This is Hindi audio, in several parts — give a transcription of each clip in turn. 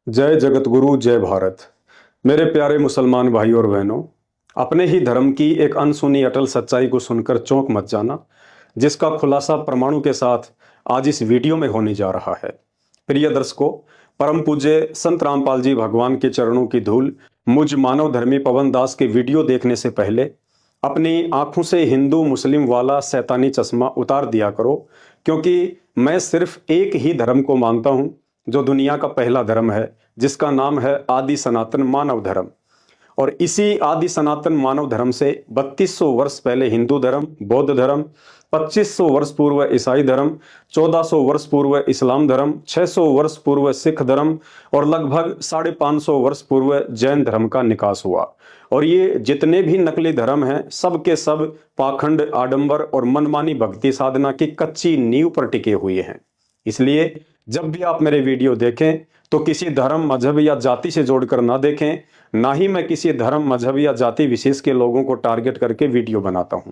जय जगत गुरु जय भारत। मेरे प्यारे मुसलमान भाई और बहनों, अपने ही धर्म की एक अनसुनी अटल सच्चाई को सुनकर चौंक मच जाना, जिसका खुलासा परमाणु के साथ आज इस वीडियो में होने जा रहा है। प्रिय दर्शकों, परम पूज्य संत रामपाल जी भगवान के चरणों की धूल मुझ मानव धर्मी पवन दास के वीडियो देखने से पहले अपनी आंखों से हिंदू मुस्लिम वाला शैतानी चश्मा उतार दिया करो, क्योंकि मैं सिर्फ एक ही धर्म को मानता हूं, जो दुनिया का पहला धर्म है, जिसका नाम है आदि सनातन मानव धर्म। और इसी आदि सनातन मानव धर्म से 3200 वर्ष पहले हिंदू धर्म, बौद्ध धर्म, 2500 वर्ष पूर्व ईसाई धर्म, 1400 वर्ष पूर्व इस्लाम धर्म, 600 वर्ष पूर्व सिख धर्म और लगभग 550 वर्ष पूर्व जैन धर्म का निकास हुआ। और ये जितने भी नकली धर्म हैं, सब के सब पाखंड, आडंबर और मनमानी भक्ति साधना की कच्ची नींव पर टिके हुए हैं। इसलिए जब भी आप मेरे वीडियो देखें तो किसी धर्म, मजहब या जाति से जोड़कर ना देखें। ना ही मैं किसी धर्म, मजहब या जाति विशेष के लोगों को टारगेट करके वीडियो बनाता हूं।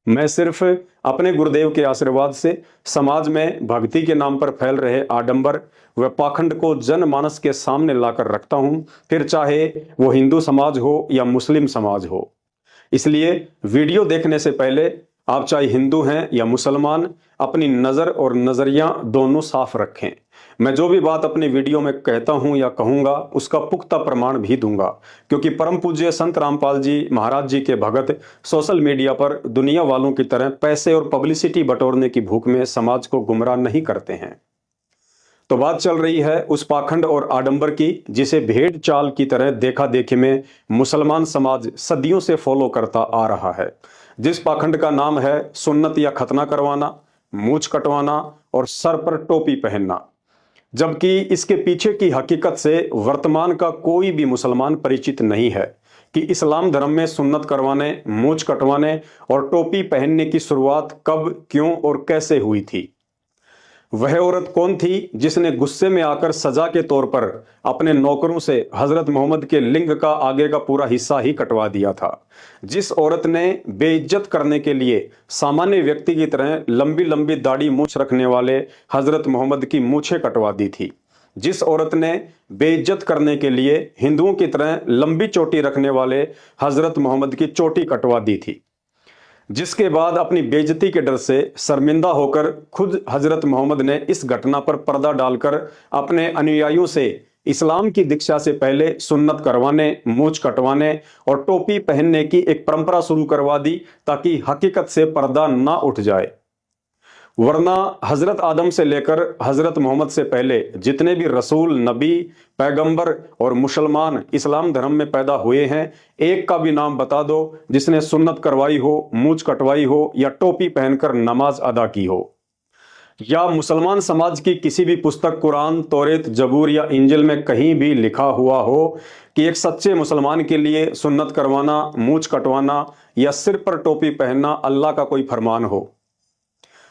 मैं सिर्फ अपने गुरुदेव के आशीर्वाद से समाज में भक्ति के नाम पर फैल रहे आडंबर व पाखंड को जनमानस के सामने लाकर रखता हूं, फिर चाहे वो हिंदू समाज हो या मुस्लिम समाज हो। इसलिए वीडियो देखने से पहले आप चाहे हिंदू हैं या मुसलमान, अपनी नज़र और नज़रिया दोनों साफ रखें। मैं जो भी बात अपने वीडियो में कहता हूं या कहूंगा, उसका पुख्ता प्रमाण भी दूंगा, क्योंकि परम पूज्य संत रामपाल जी महाराज जी के भगत सोशल मीडिया पर दुनिया वालों की तरह पैसे और पब्लिसिटी बटोरने की भूख में समाज को गुमराह नहीं करते हैं। तो बात चल रही है उस पाखंड और आडंबर की, जिसे भेड़ चाल की तरह देखा देखी में मुसलमान समाज सदियों से फॉलो करता आ रहा है। जिस पाखंड का नाम है सुन्नत या खतना करवाना, मूछ कटवाना और सर पर टोपी पहनना, जबकि इसके पीछे की हकीकत से वर्तमान का कोई भी मुसलमान परिचित नहीं है कि इस्लाम धर्म में सुन्नत करवाने, मूछ कटवाने और टोपी पहनने की शुरुआत कब, क्यों और कैसे हुई थी। वह औरत कौन थी जिसने गुस्से में आकर सजा के तौर पर अपने नौकरों से हजरत मोहम्मद के लिंग का आगे का पूरा हिस्सा ही कटवा दिया था। जिस औरत ने बेइज्जत करने के लिए सामान्य व्यक्ति की तरह लंबी लंबी दाढ़ी मूछ रखने वाले हजरत मोहम्मद की मूछें कटवा दी थी। जिस औरत ने बेइज्जत करने के लिए हिंदुओं की तरह लंबी चोटी रखने वाले हजरत मोहम्मद की चोटी कटवा दी थी। जिसके बाद अपनी बेइज्जती के डर से शर्मिंदा होकर खुद हजरत मोहम्मद ने इस घटना पर पर्दा डालकर अपने अनुयायियों से इस्लाम की दीक्षा से पहले सुन्नत करवाने, मूछ कटवाने और टोपी पहनने की एक परंपरा शुरू करवा दी, ताकि हकीकत से पर्दा ना उठ जाए। वरना हजरत आदम से लेकर हजरत मोहम्मद से पहले जितने भी रसूल, नबी, पैगंबर और मुसलमान इस्लाम धर्म में पैदा हुए हैं, एक का भी नाम बता दो जिसने सुन्नत करवाई हो, मूछ कटवाई हो या टोपी पहनकर नमाज अदा की हो। या मुसलमान समाज की किसी भी पुस्तक, कुरान, तौरेत, जबूर या इंजिल में कहीं भी लिखा हुआ हो कि एक सच्चे मुसलमान के लिए सुन्नत करवाना, मूछ कटवाना या सिर पर टोपी पहनना अल्लाह का कोई फरमान हो।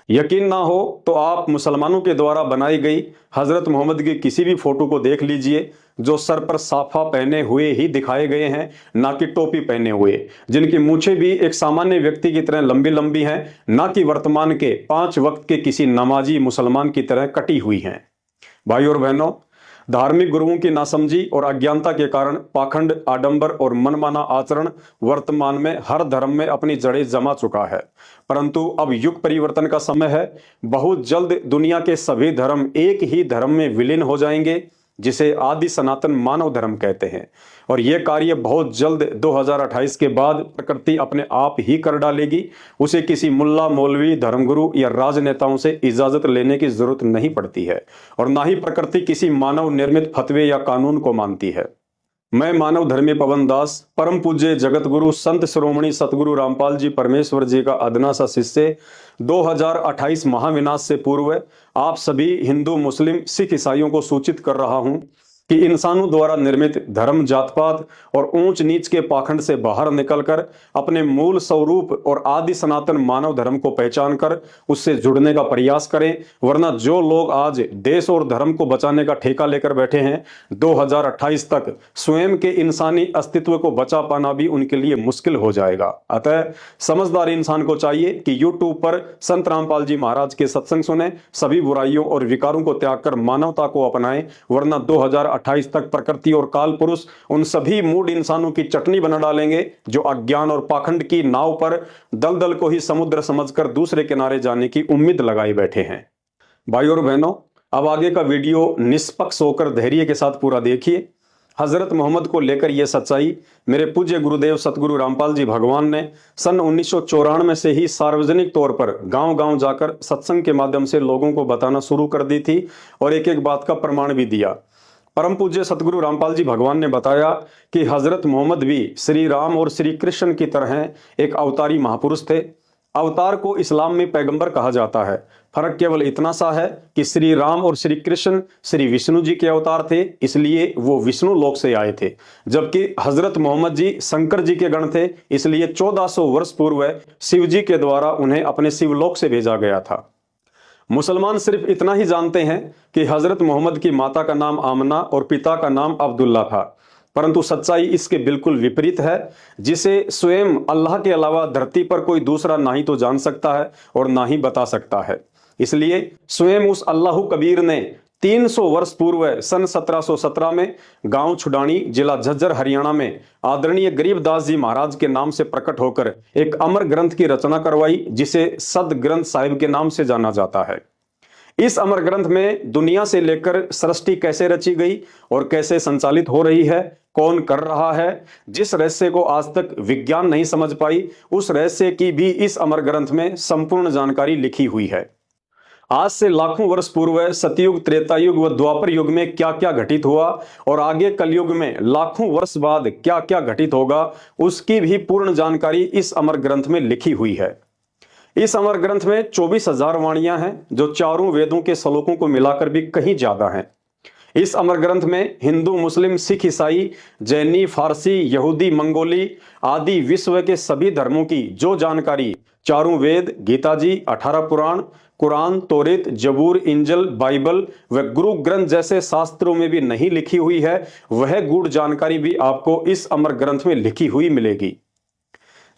यकीन ना हो तो आप मुसलमानों के द्वारा बनाई गई हजरत मोहम्मद की किसी भी फोटो को देख लीजिए, जो सर पर साफा पहने हुए ही दिखाए गए हैं, ना कि टोपी पहने हुए, जिनकी मूछें भी एक सामान्य व्यक्ति की तरह लंबी लंबी हैं, ना कि वर्तमान के 5 वक्त के किसी नमाजी मुसलमान की तरह कटी हुई हैं। भाई और बहनों, धार्मिक गुरुओं की नासमझी और अज्ञानता के कारण पाखंड, आडंबर और मनमाना आचरण वर्तमान में हर धर्म में अपनी जड़ें जमा चुका है। परंतु अब युग परिवर्तन का समय है। बहुत जल्द दुनिया के सभी धर्म एक ही धर्म में विलीन हो जाएंगे, जिसे आदि सनातन मानव धर्म कहते हैं। और यह कार्य बहुत जल्द 2028 के बाद प्रकृति अपने आप ही कर डालेगी। उसे किसी मुल्ला, मौलवी, धर्मगुरु या राजनेताओं से इजाजत लेने की जरूरत नहीं पड़ती है, और ना ही प्रकृति किसी मानव निर्मित फतवे या कानून को मानती है। मैं मानव धर्मी पवन दास, परम पूज्य जगत गुरु संत शिरोमणि सतगुरु रामपाल जी परमेश्वर जी का अदना सा शिष्य, 2028 महाविनाश से पूर्व आप सभी हिंदू, मुस्लिम, सिख, ईसाइयों को सूचित कर रहा हूं कि इंसानों द्वारा निर्मित धर्म, जात पात और ऊंच नीच के पाखंड से बाहर निकलकर अपने मूल स्वरूप और आदि सनातन मानव धर्म को पहचान कर उससे जुड़ने का प्रयास करें। वरना जो लोग आज देश और धर्म को बचाने का ठेका लेकर बैठे हैं, 2028 तक स्वयं के इंसानी अस्तित्व को बचा पाना भी उनके लिए मुश्किल हो जाएगा। अतः समझदार इंसान को चाहिए कि यूट्यूब पर संत रामपाल जी महाराज के सत्संग सुने, सभी बुराइयों और विकारों को त्याग कर मानवता को अपनाएं, वरना 2028 2028 तक प्रकृति और काल पुरुष उन सभी मूढ़ इंसानों की चटनी बना डालेंगे जो अज्ञान और पाखंड की नाव पर दलदल को ही समुद्र समझकर दूसरे किनारे जाने की उम्मीद लगाए बैठे हैं। भाइयों और बहनों, अब आगे का वीडियो निष्पक्ष होकर धैर्य के साथ पूरा देखिए। हजरत मोहम्मद को लेकर यह सच्चाई मेरे पूज्य गुरुदेव सतगुरु रामपाल जी भगवान ने सन 1994 से ही सार्वजनिक तौर पर गांव-गांव जाकर सत्संग के माध्यम से लोगों को बताना शुरू कर दी थी और एक एक बात का प्रमाण भी दिया। परम पूज्य सतगुरु रामपाल जी भगवान ने बताया कि हजरत मोहम्मद भी श्री राम और श्री कृष्ण की तरह एक अवतारी महापुरुष थे। अवतार को इस्लाम में पैगंबर कहा जाता है। फर्क केवल इतना सा है कि श्री राम और श्री कृष्ण श्री विष्णु जी के अवतार थे, इसलिए वो विष्णु लोक से आए थे, जबकि हजरत मोहम्मद जी शंकर जी के गण थे, इसलिए 1400 वर्ष पूर्व शिव जी के द्वारा उन्हें अपने शिवलोक से भेजा गया था। मुसलमान सिर्फ इतना ही जानते हैं कि हजरत मोहम्मद की माता का नाम आमना और पिता का नाम अब्दुल्ला था, परंतु सच्चाई इसके बिल्कुल विपरीत है, जिसे स्वयं अल्लाह के अलावा धरती पर कोई दूसरा ना ही तो जान सकता है और ना ही बता सकता है। इसलिए स्वयं उस अल्लाह कबीर ने 300 वर्ष पूर्व सन 1717 में गांव छुडानी जिला झज्जर हरियाणा में आदरणीय गरीबदास जी महाराज के नाम से प्रकट होकर एक अमर ग्रंथ की रचना करवाई, जिसे सद ग्रंथ साहिब के नाम से जाना जाता है। इस अमर ग्रंथ में दुनिया से लेकर सृष्टि कैसे रची गई और कैसे संचालित हो रही है, कौन कर रहा है, जिस रहस्य को आज तक विज्ञान नहीं समझ पाई, उस रहस्य की भी इस अमर ग्रंथ में संपूर्ण जानकारी लिखी हुई है। आज से लाखों वर्ष पूर्व सतयुग, त्रेता युग व द्वापर युग में क्या क्या घटित हुआ और आगे कलयुग में लाखों वर्ष बाद क्या क्या घटित होगा, उसकी भी पूर्ण जानकारी इस अमर ग्रंथ में लिखी हुई है। इस अमर ग्रंथ में 24,000 वाणियां हैं, जो चारों वेदों के श्लोकों को मिलाकर भी कहीं ज्यादा हैं। इस अमर ग्रंथ में हिंदू, मुस्लिम, सिख, ईसाई, जैनी, फारसी, यहूदी, मंगोली आदि विश्व के सभी धर्मों की जो जानकारी चारों वेद, गीता जी, 18 पुराण, कुरान, तौरेत, जबूर, इंजल, बाइबल व गुरु ग्रंथ जैसे शास्त्रों में भी नहीं लिखी हुई है, वह गूढ़ जानकारी भी आपको इस अमर ग्रंथ में लिखी हुई मिलेगी।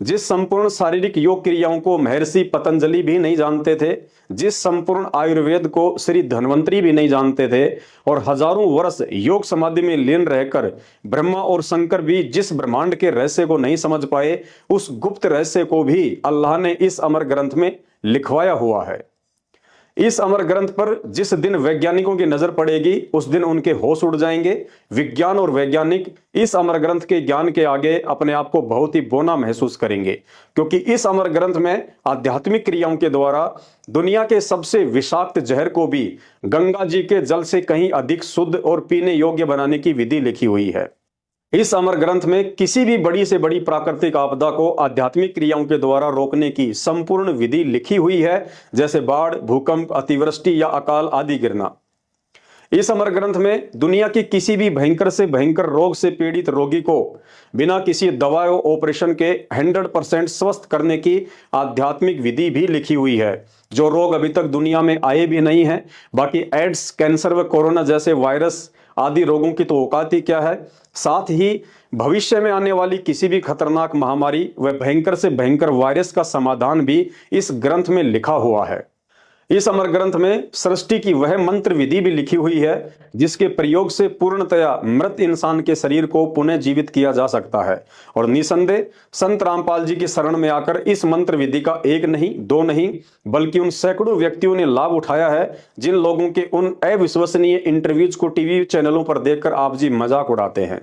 जिस संपूर्ण शारीरिक योग क्रियाओं को महर्षि पतंजलि भी नहीं जानते थे, जिस संपूर्ण आयुर्वेद को श्री धन्वंतरी भी नहीं जानते थे और हजारों वर्ष योग समाधि में लीन रहकर ब्रह्मा और शंकर भी जिस ब्रह्मांड के रहस्य को नहीं समझ पाए, उस गुप्त रहस्य को भी अल्लाह ने इस अमर ग्रंथ में लिखवाया हुआ है। इस अमर ग्रंथ पर जिस दिन वैज्ञानिकों की नजर पड़ेगी, उस दिन उनके होश उड़ जाएंगे। विज्ञान और वैज्ञानिक इस अमर ग्रंथ के ज्ञान के आगे अपने आप को बहुत ही बौना महसूस करेंगे, क्योंकि इस अमर ग्रंथ में आध्यात्मिक क्रियाओं के द्वारा दुनिया के सबसे विषाक्त जहर को भी गंगा जी के जल से कहीं अधिक शुद्ध और पीने योग्य बनाने की विधि लिखी हुई है। इस अमर ग्रंथ में किसी भी बड़ी से बड़ी प्राकृतिक आपदा को आध्यात्मिक क्रियाओं के द्वारा रोकने की संपूर्ण विधि लिखी हुई है, जैसे बाढ़, भूकंप, अतिवृष्टि या अकाल आदि गिरना। इस अमर ग्रंथ में दुनिया की किसी भी भयंकर से भयंकर रोग से पीड़ित रोगी को बिना किसी दवा और ऑपरेशन के 100% स्वस्थ करने की आध्यात्मिक विधि भी लिखी हुई है, जो रोग अभी तक दुनिया में आए भी नहीं है। बाकी एड्स, कैंसर व कोरोना जैसे वायरस आदि रोगों की तो औकात ही क्या है। साथ ही भविष्य में आने वाली किसी भी खतरनाक महामारी व भयंकर से भयंकर वायरस का समाधान भी इस ग्रंथ में लिखा हुआ है। इस अमर ग्रंथ में सृष्टि की वह मंत्र विधि भी लिखी हुई है, जिसके प्रयोग से पूर्णतया मृत इंसान के शरीर को पुनः जीवित किया जा सकता है। और निसंदेह संत रामपाल जी की शरण में आकर इस मंत्र विधि का एक नहीं, दो नहीं, बल्कि उन सैकड़ों व्यक्तियों ने लाभ उठाया है, जिन लोगों के उन अविश्वसनीय इंटरव्यूज को टीवी चैनलों पर देखकर आप जी मजाक उड़ाते हैं।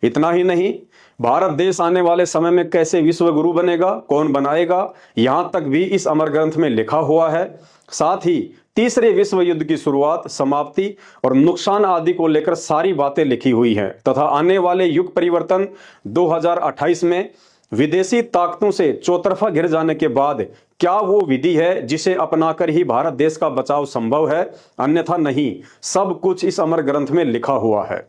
इतना ही नहीं, भारत देश आने वाले समय में कैसे विश्व गुरु बनेगा, कौन बनाएगा, यहां तक भी इस अमर ग्रंथ में लिखा हुआ है। साथ ही तीसरे विश्व युद्ध की शुरुआत, समाप्ति और नुकसान आदि को लेकर सारी बातें लिखी हुई हैं तथा आने वाले युग परिवर्तन 2028 में विदेशी ताकतों से चौतरफा घिर जाने के बाद क्या वो विधि है जिसे अपनाकर ही भारत देश का बचाव संभव है, अन्यथा नहीं। सब कुछ इस अमर ग्रंथ में लिखा हुआ है।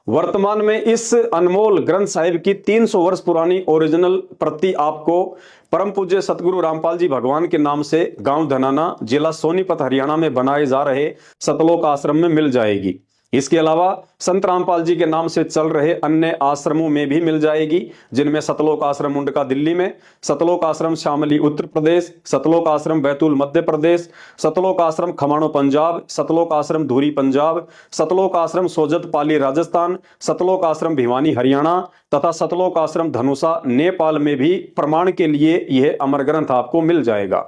वर्तमान में इस अनमोल ग्रंथ साहिब की 300 वर्ष पुरानी ओरिजिनल प्रति आपको परम पूज्य सतगुरु रामपाल जी भगवान के नाम से गांव धनाना, जिला सोनीपत, हरियाणा में बनाए जा रहे सतलोक आश्रम में मिल जाएगी। इसके अलावा संत रामपाल जी के नाम से चल रहे अन्य आश्रमों में भी मिल जाएगी, जिनमें सतलोक आश्रम मुंडका दिल्ली में, सतलोक आश्रम शामली उत्तर प्रदेश, सतलोक आश्रम बैतूल मध्य प्रदेश, सतलोक आश्रम खमाणो पंजाब, सतलोक आश्रम धुरी पंजाब, सतलोक आश्रम सोजत पाली राजस्थान, सतलोक आश्रम भिवानी हरियाणा तथा सतलोक आश्रम धनुषा नेपाल में भी प्रमाण के लिए यह अमर ग्रंथ आपको मिल जाएगा।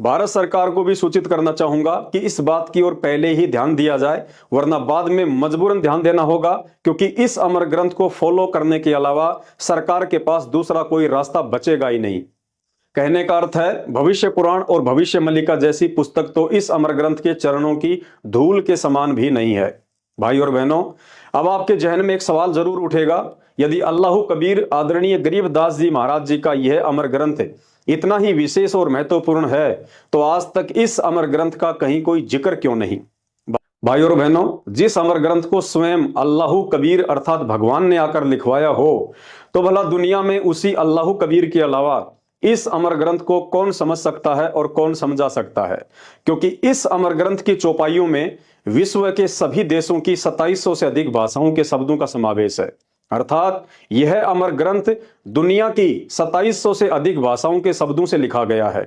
भारत सरकार को भी सूचित करना चाहूंगा कि इस बात की ओर पहले ही ध्यान दिया जाए, वरना बाद में मजबूरन ध्यान देना होगा, क्योंकि इस अमर ग्रंथ को फॉलो करने के अलावा सरकार के पास दूसरा कोई रास्ता बचेगा ही नहीं। कहने का अर्थ है, भविष्य पुराण और भविष्य मल्लिका जैसी पुस्तक तो इस अमर ग्रंथ के चरणों की धूल के समान भी नहीं है। भाई और बहनों, अब आपके जहन में एक सवाल जरूर उठेगा, यदि अल्लाह कबीर आदरणीय गरीबदास जी महाराज जी का यह अमर ग्रंथ इतना ही विशेष और महत्वपूर्ण है, तो आज तक इस अमर ग्रंथ का कहीं कोई जिक्र क्यों नहीं। भाई और बहनों, जिस अमर ग्रंथ को स्वयं अल्लाह कबीर अर्थात भगवान ने आकर लिखवाया हो, तो भला दुनिया में उसी अल्लाह कबीर के अलावा इस अमर ग्रंथ को कौन समझ सकता है और कौन समझा सकता है, क्योंकि इस अमर ग्रंथ की चौपाइयों में विश्व के सभी देशों की 2700 से अधिक भाषाओं के शब्दों का समावेश है। अर्थात यह अमर ग्रंथ दुनिया की 2700 से अधिक भाषाओं के शब्दों से लिखा गया है।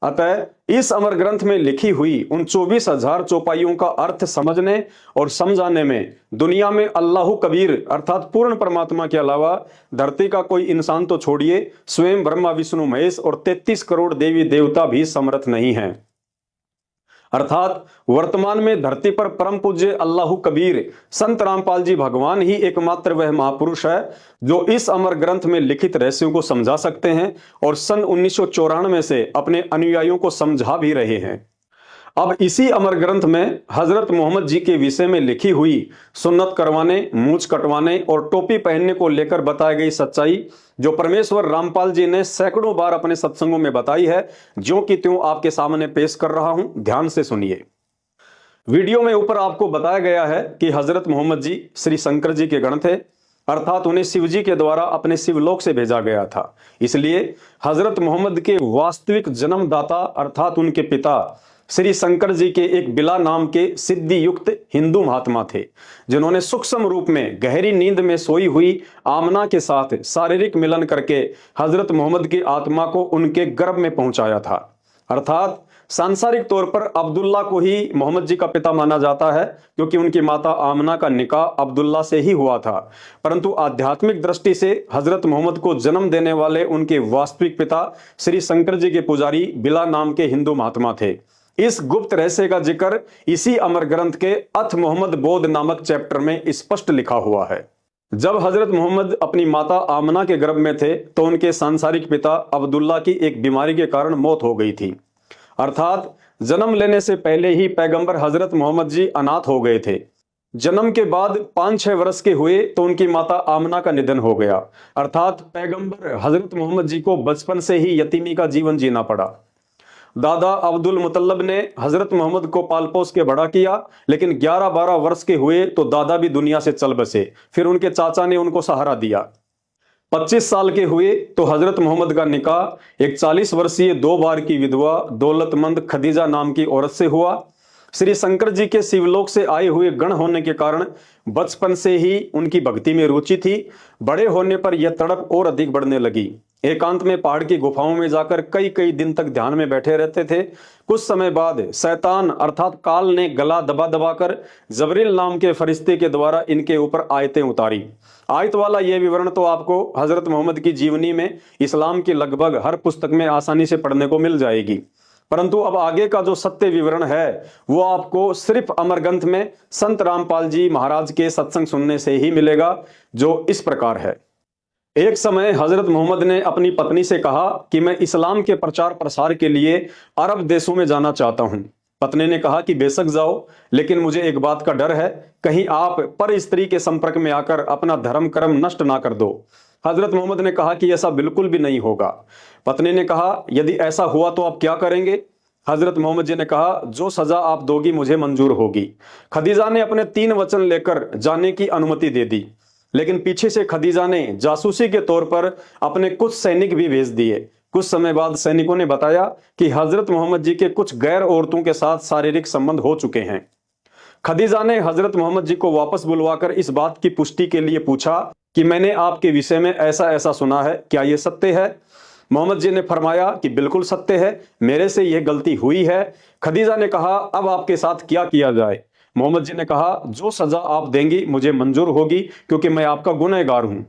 अतः इस अमर ग्रंथ में लिखी हुई उन 24,000 चौपाइयों का अर्थ समझने और समझाने में दुनिया में अल्लाह कबीर अर्थात पूर्ण परमात्मा के अलावा धरती का कोई इंसान तो छोड़िए, स्वयं ब्रह्मा विष्णु महेश और 33 करोड़ देवी देवता भी समर्थ नहीं हैं। अर्थात वर्तमान में धरती पर परम पूज्य अल्लाह कबीर संत रामपाल जी भगवान ही एकमात्र वह महापुरुष है जो इस अमर ग्रंथ में लिखित रहस्यों को समझा सकते हैं और सन 1994 से अपने अनुयायियों को समझा भी रहे हैं। अब इसी अमर ग्रंथ में हजरत मोहम्मद जी के विषय में लिखी हुई सुन्नत करवाने, मूछ कटवाने और टोपी पहनने को लेकर बताई गई सच्चाई, जो परमेश्वर रामपाल जी ने सैकड़ों बार अपने सत्संगों में बताई है, ज्यों की त्यों आपके सामने पेश कर रहा हूं, ध्यान से सुनिए। वीडियो में ऊपर आपको बताया गया है कि हजरत मोहम्मद जी श्री शंकर जी के गण थे, अर्थात उन्हें शिव जी के द्वारा अपने शिवलोक से भेजा गया था। इसलिए हजरत मोहम्मद के वास्तविक जन्मदाता अर्थात उनके पिता श्री शंकर जी के एक बिला नाम के सिद्धि युक्त हिंदू महात्मा थे, जिन्होंने सूक्ष्म रूप में गहरी नींद में सोई हुई आमना के साथ शारीरिक मिलन करके हजरत मोहम्मद की आत्मा को उनके गर्भ में पहुंचाया था। अर्थात सांसारिक तौर पर अब्दुल्ला को ही मोहम्मद जी का पिता माना जाता है, क्योंकि उनकी माता आमना का निकाह अब्दुल्ला से ही हुआ था, परंतु आध्यात्मिक दृष्टि से हजरत मोहम्मद को जन्म देने वाले उनके वास्तविक पिता श्री शंकर जी के पुजारी बिला नाम के हिंदू महात्मा थे। इस गुप्त रहस्य का जिक्र इसी अमर ग्रंथ के अथ मोहम्मद बोध नामक चैप्टर में स्पष्ट लिखा हुआ है। जब हजरत मोहम्मद अपनी माता आमना के गर्भ में थे तो उनके सांसारिक पिता अब्दुल्ला की एक बीमारी के कारण मौत हो गई थी। अर्थात जन्म लेने से पहले ही पैगंबर हजरत मोहम्मद जी अनाथ हो गए थे। जन्म के बाद 5-6 वर्ष के हुए तो उनकी माता आमना का निधन हो गया। अर्थात पैगंबर हजरत मोहम्मद जी को बचपन से ही यतीमी का जीवन जीना पड़ा। दादा अब्दुल मुतल्लब ने हजरत मोहम्मद को पाल पोस के बड़ा किया, लेकिन 11-12 वर्ष के हुए तो दादा भी दुनिया से चल बसे। फिर उनके चाचा ने उनको सहारा दिया। 25 साल के हुए तो हजरत मोहम्मद का निकाह एक 40 वर्षीय 2 बार की विधवा दौलतमंद खदीजा नाम की औरत से हुआ। श्री शंकर जी के शिवलोक से आए हुए गण होने के कारण बचपन से ही उनकी भक्ति में रुचि थी। बड़े होने पर यह तड़प और अधिक बढ़ने लगी। एकांत में पहाड़ की गुफाओं में जाकर कई कई दिन तक ध्यान में बैठे रहते थे। कुछ समय बाद शैतान अर्थात काल ने गला दबा दबाकर जबरील नाम के फरिश्ते के द्वारा इनके ऊपर आयतें उतारी। आयत वाला यह विवरण तो आपको हजरत मोहम्मद की जीवनी में इस्लाम की लगभग हर पुस्तक में आसानी से पढ़ने को मिल जाएगी, परंतु अब आगे का जो सत्य विवरण है वो आपको सिर्फ अमर ग्रंथ में संत रामपाल जी महाराज के सत्संग सुनने से ही मिलेगा, जो इस प्रकार है। एक समय हजरत मोहम्मद ने अपनी पत्नी से कहा कि मैं इस्लाम के प्रचार प्रसार के लिए अरब देशों में जाना चाहता हूं। पत्नी ने कहा कि बेशक जाओ, लेकिन मुझे एक बात का डर है, कहीं आप पर स्त्री के संपर्क में आकर अपना धर्म कर्म नष्ट ना कर दो। हजरत मोहम्मद ने कहा कि ऐसा बिल्कुल भी नहीं होगा। पत्नी ने कहा, यदि ऐसा हुआ तो आप क्या करेंगे? हजरत मोहम्मद जी ने कहा, जो सजा आप दोगी मुझे मंजूर होगी। खदीजा ने अपने 3 वचन लेकर जाने की अनुमति दे दी, लेकिन पीछे से खदीजा ने जासूसी के तौर पर अपने कुछ सैनिक भी भेज दिए। कुछ समय बाद सैनिकों ने बताया कि हजरत मोहम्मद जी के कुछ गैर औरतों के साथ शारीरिक संबंध हो चुके हैं। खदीजा ने हजरत मोहम्मद जी को वापस बुलवाकर इस बात की पुष्टि के लिए पूछा कि मैंने आपके विषय में ऐसा ऐसा सुना है, क्या यह सत्य है? मोहम्मद जी ने फरमाया कि बिल्कुल सत्य है, मेरे से यह गलती हुई है। खदीजा ने कहा, अब आपके साथ क्या किया जाए? मोहम्मद जी ने कहा, जो सजा आप देंगी मुझे मंजूर होगी, क्योंकि मैं आपका गुनहगार हूं।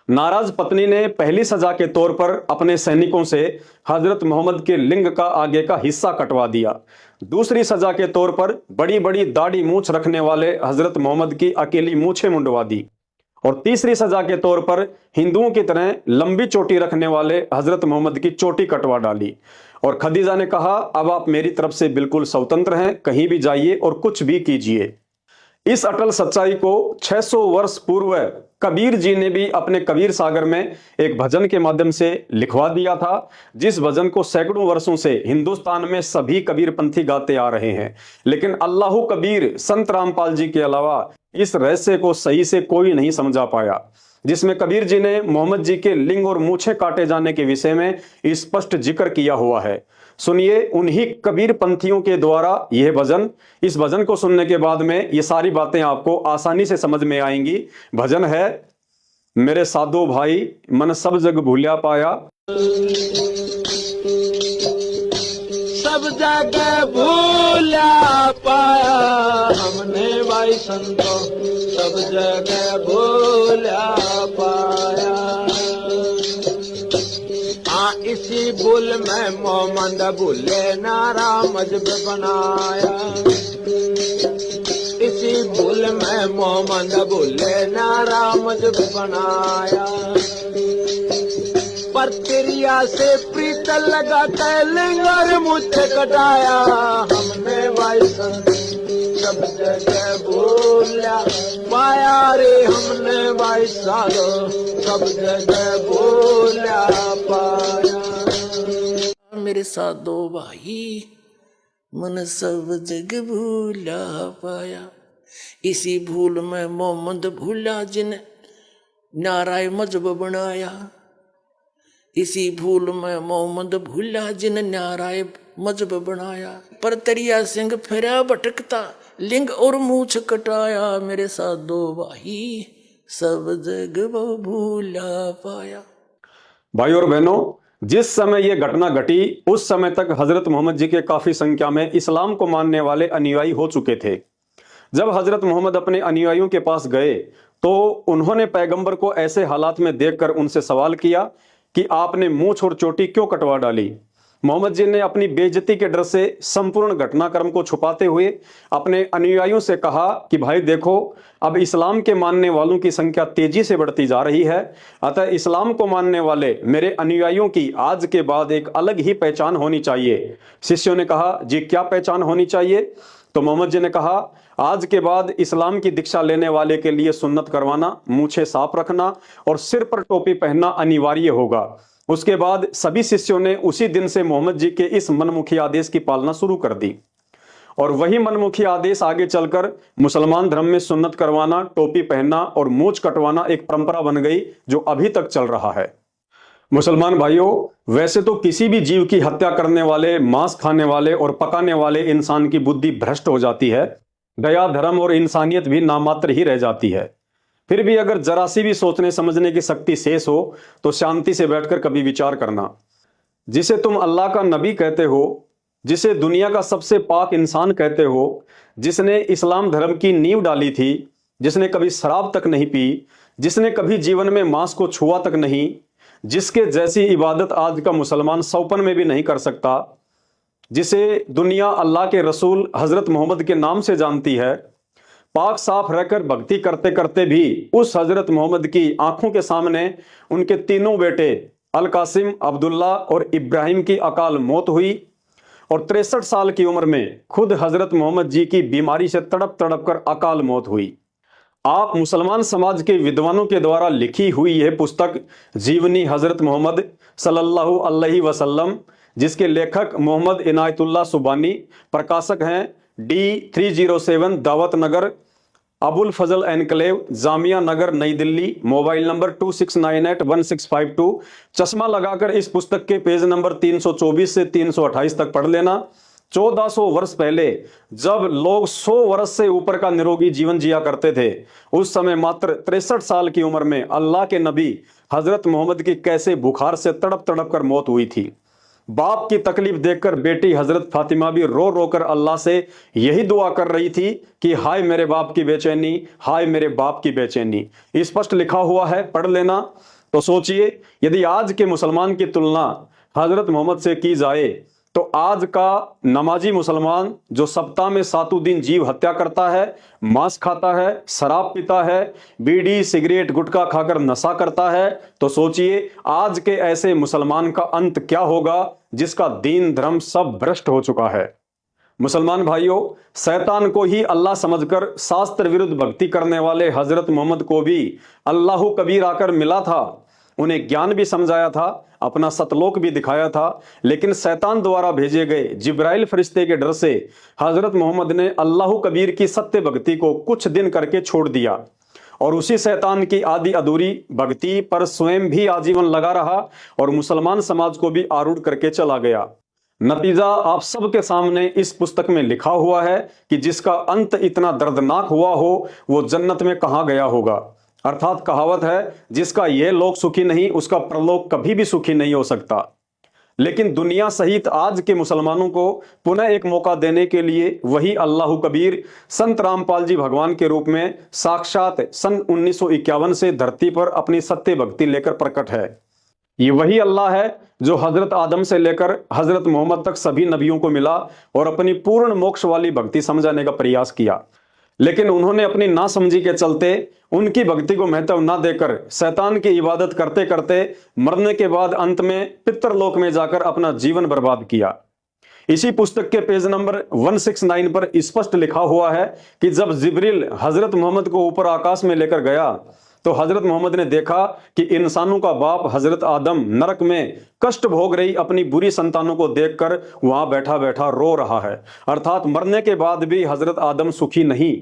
नाराज पत्नी ने पहली सजा के तौर पर अपने सैनिकों से हजरत मोहम्मद के लिंग का आगे का हिस्सा कटवा दिया। दूसरी सजा के तौर पर बड़ी बड़ी दाढ़ी मूछ रखने वाले हजरत मोहम्मद की अकेली मूछें मुंडवा दी। और तीसरी सजा के तौर पर हिंदुओं की तरह लंबी चोटी रखने वाले हजरत मोहम्मद की चोटी कटवा डाली। और खदीजा ने कहा, अब आप मेरी तरफ से बिल्कुल स्वतंत्र हैं, कहीं भी जाइए और कुछ भी कीजिए। इस अटल सच्चाई को 600 वर्ष पूर्व कबीर जी ने भी अपने कबीर सागर में एक भजन के माध्यम से लिखवा दिया था, जिस भजन को सैकड़ों वर्षों से हिंदुस्तान में सभी कबीरपंथी गाते आ रहे हैं। लेकिन अल्लाह कबीर संत रामपाल जी के अलावा इस रहस्य को सही से कोई नहीं समझा पाया, जिसमें कबीर जी ने मोहम्मद जी के लिंग और मूछें काटे जाने के विषय में स्पष्ट जिक्र किया हुआ है। सुनिए उन्हीं कबीर पंथियों के द्वारा यह भजन। इस भजन को सुनने के बाद में ये सारी बातें आपको आसानी से समझ में आएंगी। भजन है, मेरे साधो भाई मन सब जग भूलिया पाया, सब जगह भूला पाया हमने भाई संतो, सब जगह भूला पाया। हाँ इसी भूल में मोहम्मद भूले नारा मजहब बनाया, इसी भूल में मोहम्मद भूले नारा मजहब बनाया। पर तिरिया से प्रीत लगा के लिंगर मुझे कटाया हमने भाई सब जगह भूला पाया रे, हमने भाई सालो सब जगह भूला पाया। मेरे साधो भाई मन सब जगह भूला पाया, इसी भूल में मोहम्मद भूला जिन नाराय मजहब बनाया, इसी भूल में मोहम्मद भूला जिन नाराय मजहब बनाया। पर तरिया सिंह फिरा भटकता लिंग और मूछ कटाया, मेरे साधो भाई सब जग वो भूला पाया। भाई और बहनों, जिस समय यह घटना घटी उस समय तक हजरत मोहम्मद जी के काफी संख्या में इस्लाम को मानने वाले अनुयायी हो चुके थे। जब हजरत मोहम्मद अपने अनुयायियों के पास गए तो उन्होंने पैगंबर को ऐसे हालात में देखकर उनसे सवाल किया कि आपने मूछ और चोटी क्यों कटवा डाली? मोहम्मद जी ने अपनी बेइज्जती के डर से संपूर्ण घटनाक्रम को छुपाते हुए अपने अनुयायियों से कहा कि भाई देखो, अब इस्लाम के मानने वालों की संख्या तेजी से बढ़ती जा रही है, अतः इस्लाम को मानने वाले मेरे अनुयायियों की आज के बाद एक अलग ही पहचान होनी चाहिए। शिष्यों ने कहा, जी क्या पहचान होनी चाहिए? तो मोहम्मद जी ने कहा, आज के बाद इस्लाम की दीक्षा लेने वाले के लिए सुन्नत करवाना, मूछें साफ रखना और सिर पर टोपी पहनना अनिवार्य होगा। उसके बाद सभी शिष्यों ने उसी दिन से मोहम्मद जी के इस मनमुखी आदेश की पालना शुरू कर दी और वही मनमुखी आदेश आगे चलकर मुसलमान धर्म में सुन्नत करवाना, टोपी पहनना और मूछ कटवाना एक परंपरा बन गई जो अभी तक चल रहा है। मुसलमान भाइयों, वैसे तो किसी भी जीव की हत्या करने वाले, मांस खाने वाले और पकाने वाले इंसान की बुद्धि भ्रष्ट हो जाती है, दया, धर्म और इंसानियत भी नामात्र ही रह जाती है। फिर भी अगर जरा सी भी सोचने समझने की शक्ति शेष हो तो शांति से बैठकर कभी विचार करना। जिसे तुम अल्लाह का नबी कहते हो, जिसे दुनिया का सबसे पाक इंसान कहते हो, जिसने इस्लाम धर्म की नींव डाली थी, जिसने कभी शराब तक नहीं पी, जिसने कभी जीवन में मांस को छुआ तक नहीं, जिसके जैसी इबादत आज का मुसलमान सौपन में भी नहीं कर सकता, जिसे दुनिया अल्लाह के रसूल हजरत मोहम्मद के नाम से जानती है, पाक साफ रहकर भक्ति करते करते भी उस हजरत मोहम्मद की आंखों के सामने उनके तीनों बेटे अल कासिम, अब्दुल्ला और इब्राहिम की अकाल मौत हुई और 63 साल की उम्र में खुद हजरत मोहम्मद जी की बीमारी से तड़प तड़प कर अकाल मौत हुई। आप मुसलमान समाज के विद्वानों के द्वारा लिखी हुई यह पुस्तक जीवनी हजरत मोहम्मद सल्लल्लाहु अलैहि वसल्लम, जिसके लेखक मोहम्मद इनायतुल्लाह सुबानी, प्रकाशक हैं D307 दावत नगर, अबुल फजल एनक्लेव, जामिया नगर, नई दिल्ली, मोबाइल नंबर 26981652। चश्मा लगाकर इस पुस्तक के पेज नंबर 324 से 328 तक पढ़ लेना। 1400 वर्ष पहले जब लोग 100 वर्ष से ऊपर का निरोगी जीवन जिया करते थे, उस समय मात्र 63 साल की उम्र में अल्लाह के नबी हजरत मोहम्मद की कैसे बुखार से तड़प तड़प कर मौत हुई थी। बाप की तकलीफ देखकर बेटी हजरत फातिमा भी रो रो कर अल्लाह से यही दुआ कर रही थी कि हाय मेरे बाप की बेचैनी, हाय मेरे बाप की बेचैनी। स्पष्ट लिखा हुआ है, पढ़ लेना। तो सोचिए, यदि आज के मुसलमान की तुलना हजरत मोहम्मद से की जाए तो आज का नमाजी मुसलमान जो सप्ताह में 7 दिन जीव हत्या करता है, मांस खाता है, शराब पीता है, बीड़ी सिगरेट गुटखा खाकर नशा करता है, तो सोचिए आज के ऐसे मुसलमान का अंत क्या होगा जिसका दीन धर्म सब भ्रष्ट हो चुका है। मुसलमान भाइयों, शैतान को ही अल्लाह समझकर शास्त्र विरुद्ध भक्ति करने वाले हजरत मोहम्मद को भी अल्लाह कबीर आकर मिला था, उन्हें ज्ञान भी समझाया था, अपना सतलोक भी दिखाया था, लेकिन शैतान द्वारा भेजे गए जिब्राइल फरिश्ते के डर से हजरत मोहम्मद ने अल्लाह कबीर की सत्य भक्ति को कुछ दिन करके छोड़ दिया और उसी शैतान की आधी अधूरी भक्ति पर स्वयं भी आजीवन लगा रहा और मुसलमान समाज को भी आरूढ़ करके चला गया। नतीजा आप सबके सामने इस पुस्तक में लिखा हुआ है कि जिसका अंत इतना दर्दनाक हुआ हो वो जन्नत में कहाँ गया होगा। अर्थात कहावत है, जिसका यह लोक सुखी नहीं उसका परलोक कभी भी सुखी नहीं हो सकता। लेकिन दुनिया सहित आज के मुसलमानों को पुनः एक मौका देने के लिए वही अल्लाह कबीर संत रामपाल जी भगवान के रूप में साक्षात सन 1951 से धरती पर अपनी सत्य भक्ति लेकर प्रकट है। ये वही अल्लाह है जो हजरत आदम से लेकर हजरत मोहम्मद तक सभी नबियों को मिला और अपनी पूर्ण मोक्ष वाली भक्ति समझाने का प्रयास किया, लेकिन उन्होंने अपनी नासमझी के चलते उनकी भक्ति को महत्व न देकर शैतान की इबादत करते करते मरने के बाद अंत में पितरलोक में जाकर अपना जीवन बर्बाद किया। इसी पुस्तक के पेज नंबर 169 पर स्पष्ट लिखा हुआ है कि जब जिब्रील हजरत मोहम्मद को ऊपर आकाश में लेकर गया तो हजरत मोहम्मद ने देखा कि इंसानों का बाप हजरत आदम नरक में कष्ट भोग रही अपनी बुरी संतानों को देखकर वहां बैठा बैठा रो रहा है। अर्थात मरने के बाद भी हजरत आदम सुखी नहीं।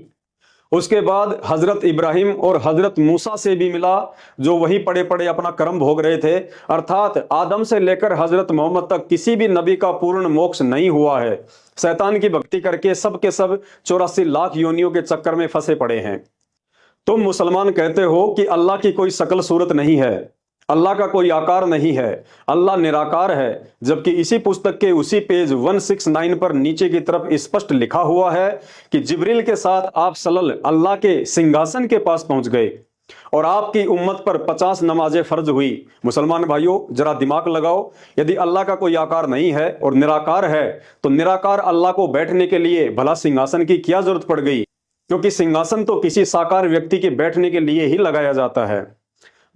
उसके बाद हजरत इब्राहिम और हजरत मूसा से भी मिला जो वही पड़े पड़े अपना कर्म भोग रहे थे। अर्थात आदम से लेकर हजरत मोहम्मद तक किसी भी नबी का पूर्ण मोक्ष नहीं हुआ है। शैतान की भक्ति करके सब के सब 84 लाख योनियों के चक्कर में फंसे पड़े हैं। तुम मुसलमान कहते हो कि अल्लाह की कोई शकल सूरत नहीं है, अल्लाह का कोई आकार नहीं है, अल्लाह निराकार है, जबकि इसी पुस्तक के उसी पेज 169 पर नीचे की तरफ स्पष्ट लिखा हुआ है कि जिब्रील के साथ आप सल्लल्लाहु अल्लाह के सिंहासन के पास पहुंच गए और आपकी उम्मत पर 50 नमाजें फर्ज हुई। मुसलमान भाइयों, जरा दिमाग लगाओ, यदि अल्लाह का कोई आकार नहीं है और निराकार है तो निराकार अल्लाह को बैठने के लिए भला सिंहासन की क्या जरूरत पड़ गई, क्योंकि सिंहासन तो किसी साकार व्यक्ति के बैठने के लिए ही लगाया जाता है।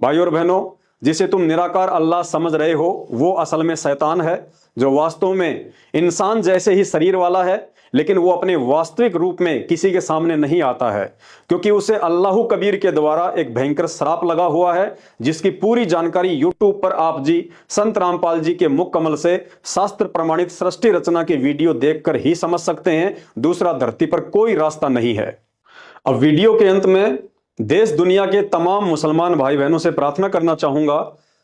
भाइयों और बहनों, जिसे तुम निराकार अल्लाह समझ रहे हो वो असल में शैतान है, जो वास्तव में इंसान जैसे ही शरीर वाला है, लेकिन वो अपने वास्तविक रूप में किसी के सामने नहीं आता है, क्योंकि उसे अल्लाह कबीर के द्वारा एक भयंकर श्राप लगा हुआ है, जिसकी पूरी जानकारी यूट्यूब पर आप जी संत रामपाल जी के मुख कमल से शास्त्र प्रमाणित सृष्टि रचना के वीडियो देखकर ही समझ सकते हैं। दूसरा धरती पर कोई रास्ता नहीं है। अब वीडियो के अंत में देश दुनिया के तमाम मुसलमान भाई बहनों से प्रार्थना करना चाहूंगा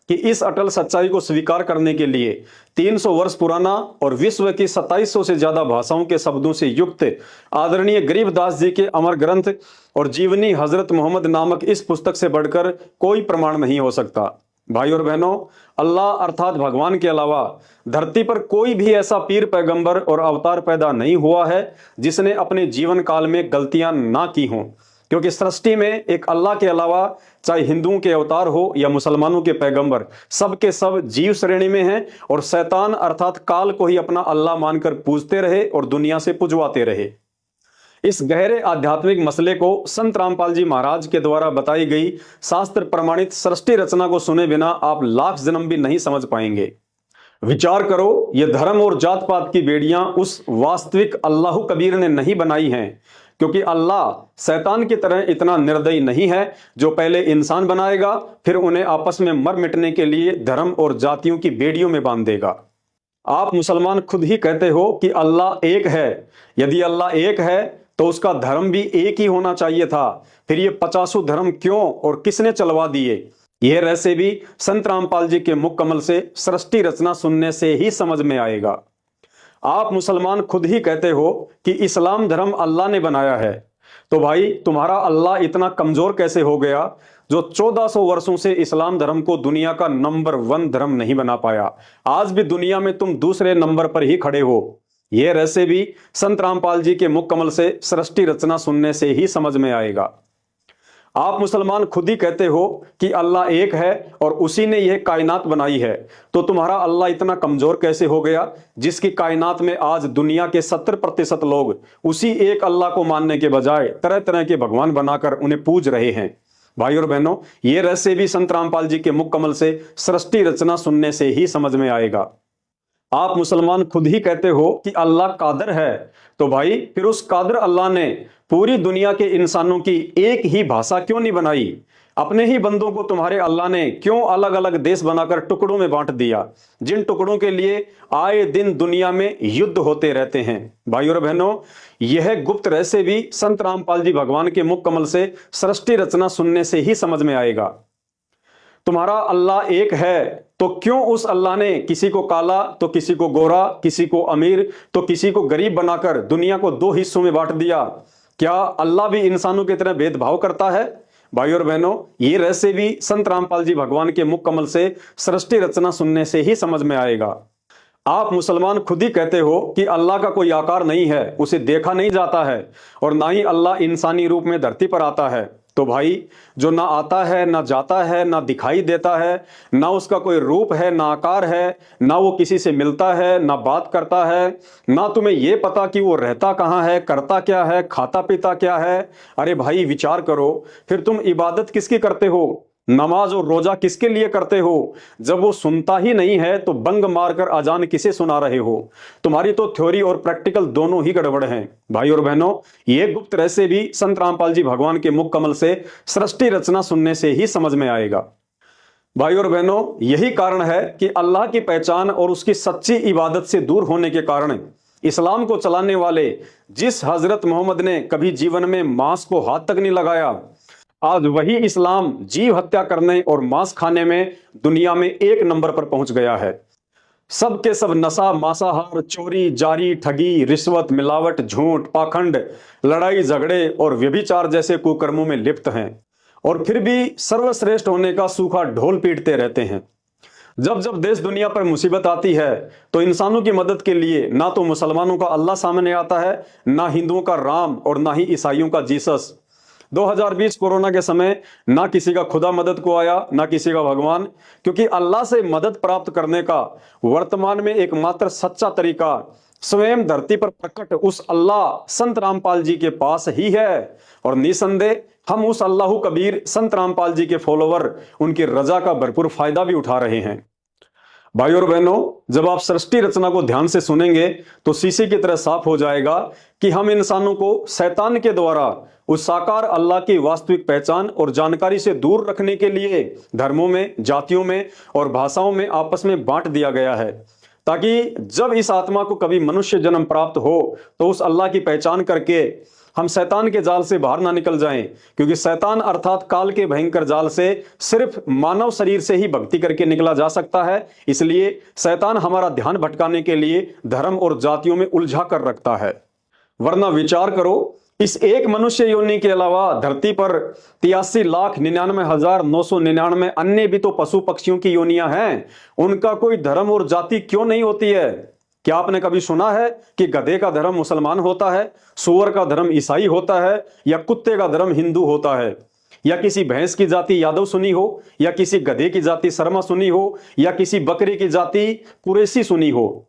कि इस अटल सच्चाई को स्वीकार करने के लिए 300 वर्ष पुराना और विश्व की 2700 से ज्यादा भाषाओं के शब्दों से युक्त आदरणीय गरीबदास जी के अमर ग्रंथ और जीवनी हजरत मोहम्मद नामक इस पुस्तक से बढ़कर कोई प्रमाण नहीं हो सकता। भाई और बहनों, अल्लाह अर्थात भगवान के अलावा धरती पर कोई भी ऐसा पीर पैगंबर और अवतार पैदा नहीं हुआ है जिसने अपने जीवन काल में गलतियां ना की हों, क्योंकि सृष्टि में एक अल्लाह के अलावा चाहे हिंदुओं के अवतार हो या मुसलमानों के पैगंबर, सब के सब जीव श्रेणी में हैं और शैतान अर्थात काल को ही अपना अल्लाह मानकर पूजते रहे और दुनिया से पुजवाते रहे। इस गहरे आध्यात्मिक मसले को संत रामपाल जी महाराज के द्वारा बताई गई शास्त्र प्रमाणित सृष्टि रचना को सुने बिना आप लाख जन्म भी नहीं समझ पाएंगे। विचार करो, ये धर्म और जात पात की बेड़ियां उस वास्तविक अल्लाह कबीर ने नहीं बनाई हैं, क्योंकि अल्लाह शैतान की तरह इतना निर्दयी नहीं है जो पहले इंसान बनाएगा फिर उन्हें आपस में मर मिटने के लिए धर्म और जातियों की बेड़ियों में बांध देगा। आप मुसलमान खुद ही कहते हो कि अल्लाह एक है। यदि अल्लाह एक है तो उसका धर्म भी एक ही होना चाहिए था, फिर ये 50 धर्म क्यों और किसने चलवा दिए? यह रहस्य भी संत रामपाल जी के मुख कमल से सृष्टि रचना सुनने से ही समझ में आएगा। आप मुसलमान खुद ही कहते हो कि इस्लाम धर्म अल्लाह ने बनाया है, तो भाई तुम्हारा अल्लाह इतना कमजोर कैसे हो गया जो 1400 वर्षों से इस्लाम धर्म को दुनिया का नंबर 1 धर्म नहीं बना पाया? आज भी दुनिया में तुम दूसरे नंबर पर ही खड़े हो। यह रहस्य भी संत रामपाल जी के मुख कमल से सृष्टि रचना सुनने से ही समझ में आएगा। आप मुसलमान खुद ही कहते हो कि अल्लाह एक है और उसी ने यह कायनात बनाई है, तो तुम्हारा अल्लाह इतना कमजोर कैसे हो गया जिसकी कायनात में आज दुनिया के 70% लोग उसी एक अल्लाह को मानने के बजाय तरह तरह के भगवान बनाकर उन्हें पूज रहे हैं। भाई और बहनों, ये रहस्य भी संत रामपाल जी के मुख कमल से सृष्टि रचना सुनने से ही समझ में आएगा। आप मुसलमान खुद ही कहते हो कि अल्लाह कादर है, तो भाई फिर उस कादर अल्लाह ने पूरी दुनिया के इंसानों की एक ही भाषा क्यों नहीं बनाई? अपने ही बंदों को तुम्हारे अल्लाह ने क्यों अलग अलग देश बनाकर टुकड़ों में बांट दिया, जिन टुकड़ों के लिए आए दिन दुनिया में युद्ध होते रहते हैं? भाई और बहनों, यह गुप्त रहस्य भी संत रामपाल जी भगवान के मुख कमल से सृष्टि रचना सुनने से ही समझ में आएगा। तुम्हारा अल्लाह एक है, तो क्यों उस अल्लाह ने किसी को काला तो किसी को गोरा, किसी को अमीर तो किसी को गरीब बनाकर दुनिया को 2 हिस्सों में बांट दिया? क्या अल्लाह भी इंसानों की तरह भेदभाव करता है? भाई और बहनों, ये रहस्य भी संत रामपाल जी भगवान के मुख कमल से सृष्टि रचना सुनने से ही समझ में आएगा। आप मुसलमान खुद ही कहते हो कि अल्लाह का कोई आकार नहीं है, उसे देखा नहीं जाता है और ना ही अल्लाह इंसानी रूप में धरती पर आता है। तो भाई, जो ना आता है, ना जाता है, ना दिखाई देता है, ना उसका कोई रूप है, ना आकार है, ना वो किसी से मिलता है, ना बात करता है, ना तुम्हें ये पता कि वो रहता कहाँ है, करता क्या है, खाता पीता क्या है? अरे भाई विचार करो, फिर तुम इबादत किसकी करते हो? नमाज और रोजा किसके लिए करते हो? जब वो सुनता ही नहीं है तो बंग मारकर अजान किसे सुना रहे हो? तुम्हारी तो थ्योरी और प्रैक्टिकल दोनों ही गड़बड़ हैं। भाई और बहनों, ये गुप्त रहस्य भी संत रामपाल जी भगवान के मुख कमल से सृष्टि रचना सुनने से ही समझ में आएगा। भाई और बहनों, यही कारण है कि अल्लाह की पहचान और उसकी सच्ची इबादत से दूर होने के कारण इस्लाम को चलाने वाले जिस हजरत मोहम्मद ने कभी जीवन में मांस को हाथ तक नहीं लगाया, आज वही इस्लाम जीव हत्या करने और मांस खाने में दुनिया में 1 नंबर पर पहुंच गया है। सब के सब नशा, मांसाहार, चोरी, जारी, ठगी, रिश्वत, मिलावट, झूठ, पाखंड, लड़ाई झगड़े और व्यभिचार जैसे कुकर्मों में लिप्त हैं और फिर भी सर्वश्रेष्ठ होने का सूखा ढोल पीटते रहते हैं। जब जब देश दुनिया पर मुसीबत आती है तो इंसानों की मदद के लिए ना तो मुसलमानों का अल्लाह सामने आता है, ना हिंदुओं का राम और ना ही ईसाइयों का जीसस। 2020 कोरोना के समय ना किसी का खुदा मदद को आया, ना किसी का भगवान, क्योंकि अल्लाह से मदद प्राप्त करने का वर्तमान में एकमात्र सच्चा तरीका स्वयं धरती पर प्रकट उस अल्लाह संत रामपाल जी के पास ही है। और निसंदेह हम उस अल्लाह कबीर संत रामपाल जी के फॉलोवर उनकी रजा का भरपूर फायदा भी उठा रहे हैं। भाई और बहनों, जब आप सृष्टि रचना को ध्यान से सुनेंगे तो शीशे की तरह साफ हो जाएगा कि हम इंसानों को शैतान के द्वारा उस साकार अल्लाह की वास्तविक पहचान और जानकारी से दूर रखने के लिए धर्मों में, जातियों में और भाषाओं में आपस में बांट दिया गया है, ताकि जब इस आत्मा को कभी मनुष्य जन्म प्राप्त हो तो उस अल्लाह की पहचान करके हम शैतान के जाल से बाहर ना निकल जाएं। क्योंकि शैतान अर्थात काल के भयंकर जाल से सिर्फ मानव शरीर से ही भक्ति करके निकला जा सकता है। इसलिए शैतान हमारा ध्यान भटकाने के लिए धर्म और जातियों में उलझा कर रखता है। वरना विचार करो, इस एक मनुष्य योनि के अलावा धरती पर 83,99,999 अन्य भी तो पशु पक्षियों की योनियां हैं। उनका कोई धर्म और जाति क्यों नहीं होती है? क्या आपने कभी सुना है कि गधे का धर्म मुसलमान होता है, सूअर का धर्म ईसाई होता है, या कुत्ते का धर्म हिंदू होता है, या किसी भैंस की जाति यादव सुनी हो, या किसी गधे की जाति शर्मा सुनी हो, या किसी बकरी की जाति कुरैशी सुनी हो?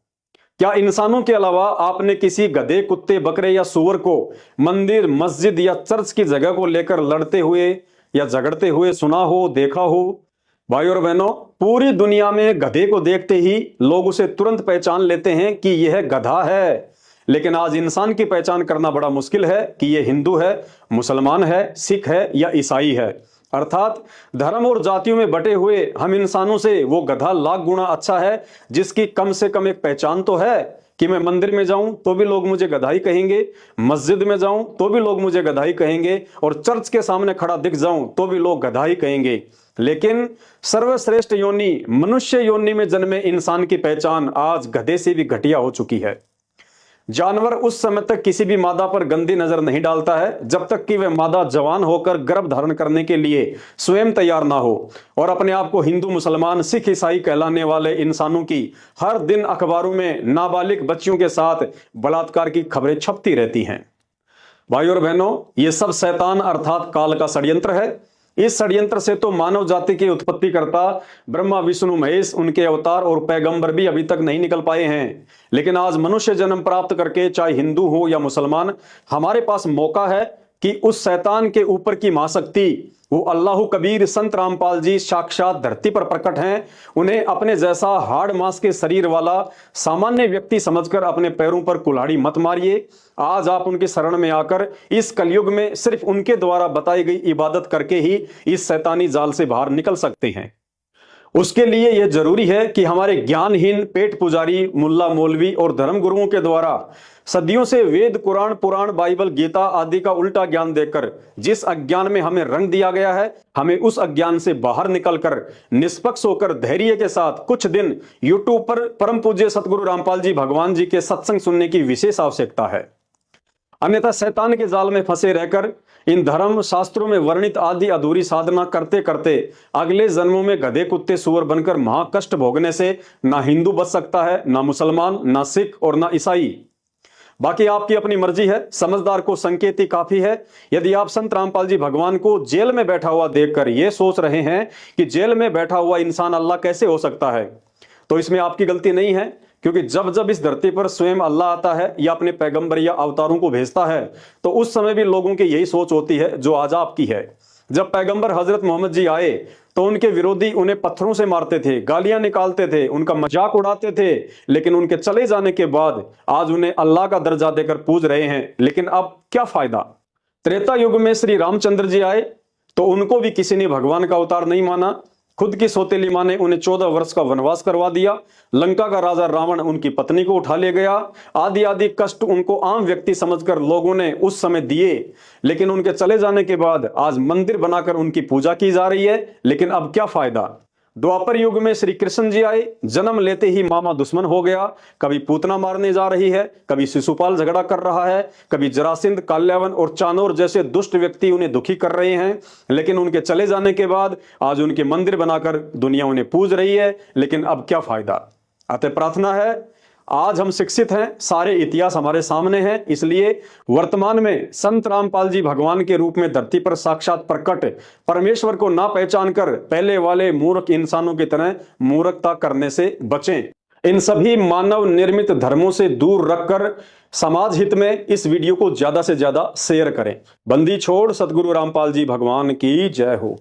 क्या इंसानों के अलावा आपने किसी गधे, कुत्ते, बकरे या सूअर को मंदिर, मस्जिद या चर्च की जगह को लेकर लड़ते हुए या झगड़ते हुए सुना हो, देखा हो? भाई और बहनों, पूरी दुनिया में गधे को देखते ही लोग उसे तुरंत पहचान लेते हैं कि यह गधा है। लेकिन आज इंसान की पहचान करना बड़ा मुश्किल है कि यह हिंदू है, मुसलमान है, सिख है या ईसाई है। अर्थात धर्म और जातियों में बटे हुए हम इंसानों से वो गधा लाख गुना अच्छा है जिसकी कम से कम एक पहचान तो है कि मैं मंदिर में जाऊं तो भी लोग मुझे गधा ही कहेंगे, मस्जिद में जाऊं तो भी लोग मुझे गधा ही कहेंगे, और चर्च के सामने खड़ा दिख जाऊं तो भी लोग गधा ही कहेंगे। लेकिन सर्वश्रेष्ठ योनि मनुष्य योनि में जन्मे इंसान की पहचान आज गधे से भी घटिया हो चुकी है। जानवर उस समय तक किसी भी मादा पर गंदी नजर नहीं डालता है जब तक कि वह मादा जवान होकर गर्भ धारण करने के लिए स्वयं तैयार ना हो। और अपने आप को हिंदू, मुसलमान, सिख, ईसाई कहलाने वाले इंसानों की हर दिन अखबारों में नाबालिग बच्चियों के साथ बलात्कार की खबरें छपती रहती हैं। भाई और बहनों, यह सब शैतान अर्थात काल का षड्यंत्र है। इस षड्यंत्र से तो मानव जाति की उत्पत्ति करता ब्रह्मा, विष्णु, महेश, उनके अवतार और पैगंबर भी अभी तक नहीं निकल पाए हैं। लेकिन आज मनुष्य जन्म प्राप्त करके, चाहे हिंदू हो या मुसलमान, हमारे पास मौका है कि उस शैतान के ऊपर की महाशक्ति वो अल्लाह कबीर संत रामपाल जी साक्षात धरती पर प्रकट हैं। उन्हें अपने जैसा हाड़ मांस के शरीर वाला सामान्य व्यक्ति समझकर अपने पैरों पर कुल्हाड़ी मत मारिए। आज आप उनकी शरण में आकर इस कलयुग में सिर्फ उनके द्वारा बताई गई इबादत करके ही इस शैतानी जाल से बाहर निकल सकते हैं। उसके लिए यह जरूरी है कि हमारे ज्ञानहीन पेट पुजारी, मुल्ला, मौलवी और धर्म गुरुओं के द्वारा सदियों से वेद, कुरान, पुराण, बाइबल, गीता आदि का उल्टा ज्ञान देकर जिस अज्ञान में हमें रंग दिया गया है, हमें उस अज्ञान से बाहर निकलकर निष्पक्ष होकर धैर्य के साथ कुछ दिन यूट्यूब पर परम पूज्य सतगुरु रामपाल जी भगवान जी के सत्संग सुनने की विशेष आवश्यकता है। अन्यथा शैतान के जाल में फंसे रहकर इन धर्म शास्त्रों में वर्णित आदि अधूरी साधना करते करते अगले जन्मों में गधे, कुत्ते, सुअर बनकर महाकष्ट भोगने से ना हिंदू बच सकता है, ना मुसलमान, ना सिख और ना ईसाई। बाकी आपकी अपनी मर्जी है। समझदार को संकेत ही काफी है। यदि आप संत रामपाल जी भगवान को जेल में बैठा हुआ देखकर यह सोच रहे हैं कि जेल में बैठा हुआ इंसान अल्लाह कैसे हो सकता है, तो इसमें आपकी गलती नहीं है। क्योंकि जब जब इस धरती पर स्वयं अल्लाह आता है या अपने पैगंबर या अवतारों को भेजता है, तो उस समय भी लोगों की यही सोच होती है जो आज आपकी है। जब पैगंबर हजरत मोहम्मद जी आए तो उनके विरोधी उन्हें पत्थरों से मारते थे, गालियां निकालते थे, उनका मजाक उड़ाते थे। लेकिन उनके चले जाने के बाद आज उन्हें अल्लाह का दर्जा देकर पूज रहे हैं। लेकिन अब क्या फायदा? त्रेता युग में श्री रामचंद्र जी आए तो उनको भी किसी ने भगवान का अवतार नहीं माना। खुद की सौतेली मां ने उन्हें 14 वर्ष का वनवास करवा दिया। लंका का राजा रावण उनकी पत्नी को उठा ले गया। आदि आदि कष्ट उनको आम व्यक्ति समझकर लोगों ने उस समय दिए। लेकिन उनके चले जाने के बाद आज मंदिर बनाकर उनकी पूजा की जा रही है। लेकिन अब क्या फायदा? द्वापर युग में श्री कृष्ण जी आए, जन्म लेते ही मामा दुश्मन हो गया। कभी पूतना मारने जा रही है, कभी शिशुपाल झगड़ा कर रहा है, कभी जरासिंध, काल्यावन और चानोर जैसे दुष्ट व्यक्ति उन्हें दुखी कर रहे हैं। लेकिन उनके चले जाने के बाद आज उनके मंदिर बनाकर दुनिया उन्हें पूज रही है। लेकिन अब क्या फायदा? अतः प्रार्थना है, आज हम शिक्षित हैं, सारे इतिहास हमारे सामने हैं, इसलिए वर्तमान में संत रामपाल जी भगवान के रूप में धरती पर साक्षात प्रकट परमेश्वर को ना पहचान कर पहले वाले मूर्ख इंसानों की तरह मूर्खता करने से बचें। इन सभी मानव निर्मित धर्मों से दूर रखकर समाज हित में इस वीडियो को ज्यादा से ज्यादा शेयर करें। बंदी छोड़ सतगुरु रामपाल जी भगवान की जय हो।